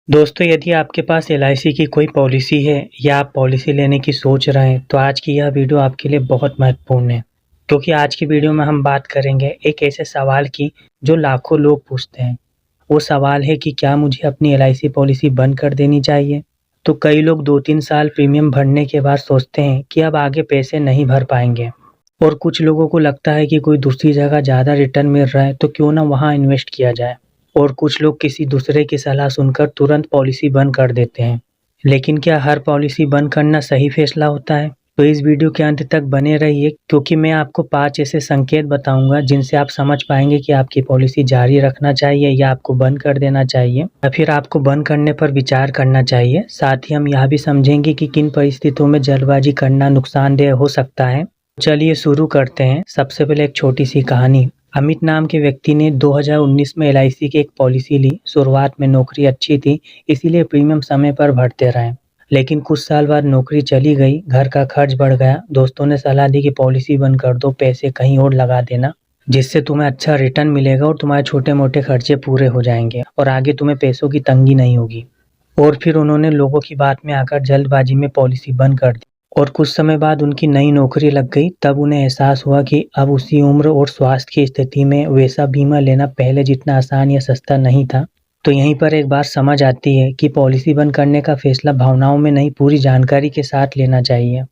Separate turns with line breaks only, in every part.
दोस्तों, यदि आपके पास एलआईसी की कोई पॉलिसी है या आप पॉलिसी लेने की सोच रहे हैं, तो आज की यह वीडियो आपके लिए बहुत महत्वपूर्ण है। क्योंकि आज की वीडियो में हम बात करेंगे एक ऐसे सवाल की जो लाखों लोग पूछते हैं। वो सवाल है कि क्या मुझे अपनी एलआईसी पॉलिसी बंद कर देनी चाहिए? तो कई लोग 2-3 साल प्रीमियम भरने के बाद सोचते हैं कि अब आगे पैसे नहीं भर पाएंगे। और कुछ लोगों को लगता है कि कोई दूसरी जगह ज़्यादा रिटर्न मिल रहा है तो क्यों ना वहाँ इन्वेस्ट किया जाए। और कुछ लोग किसी दूसरे की सलाह सुनकर तुरंत पॉलिसी बंद कर देते हैं। लेकिन क्या हर पॉलिसी बंद करना सही फैसला होता है? तो इस वीडियो के अंत तक बने रहिए, क्योंकि मैं आपको 5 ऐसे संकेत बताऊंगा जिनसे आप समझ पाएंगे कि आपकी पॉलिसी जारी रखना चाहिए या आपको बंद कर देना चाहिए या फिर आपको बंद करने पर विचार करना चाहिए। साथ ही हम यह भी समझेंगे कि किन परिस्थितियों में जल्दबाजी करना नुकसानदेह हो सकता है। चलिए शुरू करते हैं। सबसे पहले एक छोटी सी कहानी। अमित नाम के व्यक्ति ने 2019 में एलआईसी की एक पॉलिसी ली। शुरुआत में नौकरी अच्छी थी, इसीलिए प्रीमियम समय पर भरते रहे। लेकिन कुछ साल बाद नौकरी चली गई, घर का खर्च बढ़ गया। दोस्तों ने सलाह दी कि पॉलिसी बंद कर दो, पैसे कहीं और लगा देना, जिससे तुम्हें अच्छा रिटर्न मिलेगा और तुम्हारे छोटे मोटे खर्चे पूरे हो जाएंगे और आगे तुम्हें पैसों की तंगी नहीं होगी। और फिर उन्होंने लोगों की बात में आकर जल्दबाजी में पॉलिसी बंद कर दी। और कुछ समय बाद उनकी नई नौकरी लग गई। तब उन्हें एहसास हुआ कि अब उसी उम्र और स्वास्थ्य की स्थिति में वैसा बीमा लेना पहले जितना आसान या सस्ता नहीं था। तो यहीं पर एक बात समझ आती है कि पॉलिसी बंद करने का फैसला भावनाओं में नहीं, पूरी जानकारी के साथ लेना चाहिए।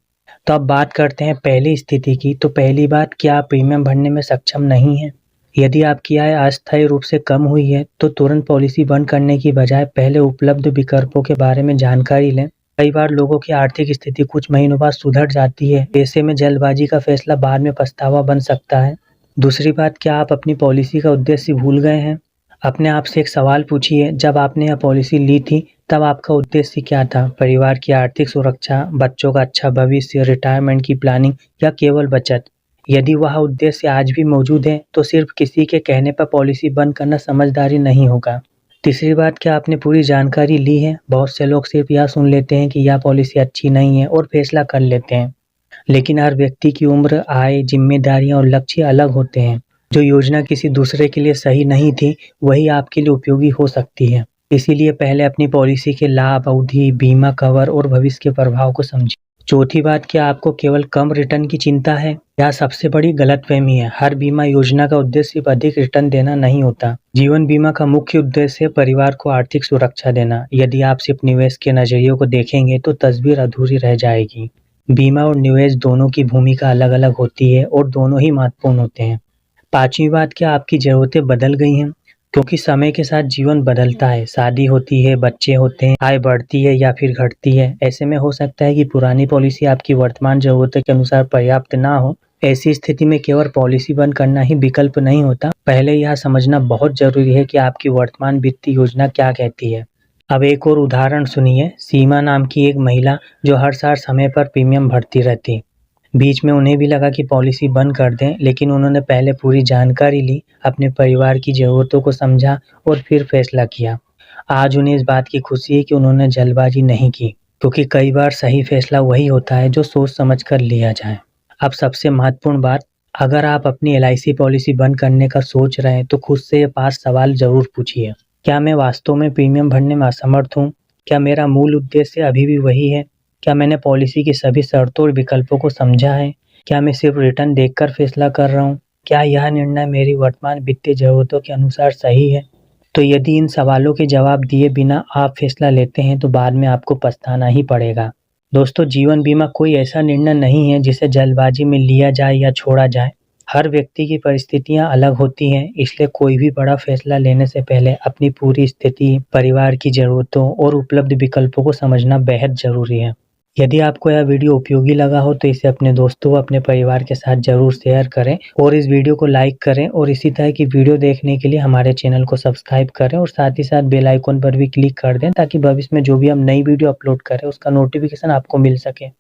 तो अब बात करते हैं पहली स्थिति की। तो पहली बात, क्या आप प्रीमियम भरने में सक्षम नहीं हैं? यदि आपकी आय अस्थायी रूप से कम हुई है तो तुरंत पॉलिसी बंद करने की बजाय पहले उपलब्ध विकल्पों के बारे में जानकारी लें। कई बार लोगों की आर्थिक स्थिति कुछ महीनों बाद सुधर जाती है। ऐसे में जल्दबाजी का फैसला बाद में पछतावा बन सकता है। दूसरी बात, क्या आप अपनी पॉलिसी का उद्देश्य भूल गए हैं? अपने आप से एक सवाल पूछिए, जब आपने यह पॉलिसी ली थी तब आपका उद्देश्य क्या था? परिवार की आर्थिक सुरक्षा, बच्चों का अच्छा भविष्य, रिटायरमेंट की प्लानिंग या केवल बचत? यदि वह उद्देश्य आज भी मौजूद है तो सिर्फ किसी के कहने पर पॉलिसी बंद करना समझदारी नहीं होगा। तीसरी बात, क्या आपने पूरी जानकारी ली है? बहुत से लोग सिर्फ यह सुन लेते हैं कि यह पॉलिसी अच्छी नहीं है और फैसला कर लेते हैं। लेकिन हर व्यक्ति की उम्र, आय, जिम्मेदारियां और लक्ष्य अलग होते हैं। जो योजना किसी दूसरे के लिए सही नहीं थी, वही आपके लिए उपयोगी हो सकती है। इसीलिए पहले अपनी पॉलिसी के लाभ, अवधि, बीमा कवर और भविष्य के प्रभाव को समझिए। चौथी बात, क्या आपको केवल कम रिटर्न की चिंता है? यह सबसे बड़ी गलतफहमी है। हर बीमा योजना का उद्देश्य सिर्फ अधिक रिटर्न देना नहीं होता। जीवन बीमा का मुख्य उद्देश्य है परिवार को आर्थिक सुरक्षा देना। यदि आप सिर्फ निवेश के नजरिए को देखेंगे तो तस्वीर अधूरी रह जाएगी। बीमा और निवेश दोनों की भूमिका अलग अलग होती है और दोनों ही महत्वपूर्ण होते हैं। पांचवी बात, क्या आपकी ज़रूरतें बदल गई हैं? क्योंकि समय के साथ जीवन बदलता है, शादी होती है, बच्चे होते हैं, आय बढ़ती है या फिर घटती है। ऐसे में हो सकता है कि पुरानी पॉलिसी आपकी वर्तमान ज़रूरतों के अनुसार पर्याप्त ना हो। ऐसी स्थिति में केवल पॉलिसी बंद करना ही विकल्प नहीं होता। पहले यह समझना बहुत ज़रूरी है कि आपकी वर्तमान वित्तीय योजना क्या कहती है। अब एक और उदाहरण सुनिए। सीमा नाम की एक महिला जो हर साल समय पर प्रीमियम भरती रहती। बीच में उन्हें भी लगा कि पॉलिसी बंद कर दें, लेकिन उन्होंने पहले पूरी जानकारी ली, अपने परिवार की ज़रूरतों को समझा और फिर फैसला किया। आज उन्हें इस बात की खुशी है कि उन्होंने जल्दबाजी नहीं की, क्योंकि कई बार सही फैसला वही होता है जो सोच समझ कर लिया जाए। अब सबसे महत्वपूर्ण बात, अगर आप अपनी एलआईसी पॉलिसी बंद करने का सोच रहे हैं तो खुद से ये 5 सवाल ज़रूर पूछिए। क्या मैं वास्तव में प्रीमियम भरने में असमर्थ हूँ? क्या मेरा मूल उद्देश्य अभी भी वही है? क्या मैंने पॉलिसी की सभी शर्तों और विकल्पों को समझा है? क्या मैं सिर्फ रिटर्न देखकर फैसला कर रहा हूँ? क्या यह निर्णय मेरी वर्तमान वित्तीय ज़रूरतों के अनुसार सही है? तो यदि इन सवालों के जवाब दिए बिना आप फैसला लेते हैं तो बाद में आपको पछताना ही पड़ेगा। दोस्तों, जीवन बीमा कोई ऐसा निर्णय नहीं है जिसे जल्दबाजी में लिया जाए या छोड़ा जाए। हर व्यक्ति की परिस्थितियां अलग होती हैं, इसलिए कोई भी बड़ा फैसला लेने से पहले अपनी पूरी स्थिति, परिवार की ज़रूरतों और उपलब्ध विकल्पों को समझना बेहद ज़रूरी है। यदि आपको यह वीडियो उपयोगी लगा हो तो इसे अपने दोस्तों व अपने परिवार के साथ ज़रूर शेयर करें और इस वीडियो को लाइक करें। और इसी तरह की वीडियो देखने के लिए हमारे चैनल को सब्सक्राइब करें और साथ ही साथ बेल आइकन पर भी क्लिक कर दें, ताकि भविष्य में जो भी हम नई वीडियो अपलोड करें उसका नोटिफिकेशन आपको मिल सके।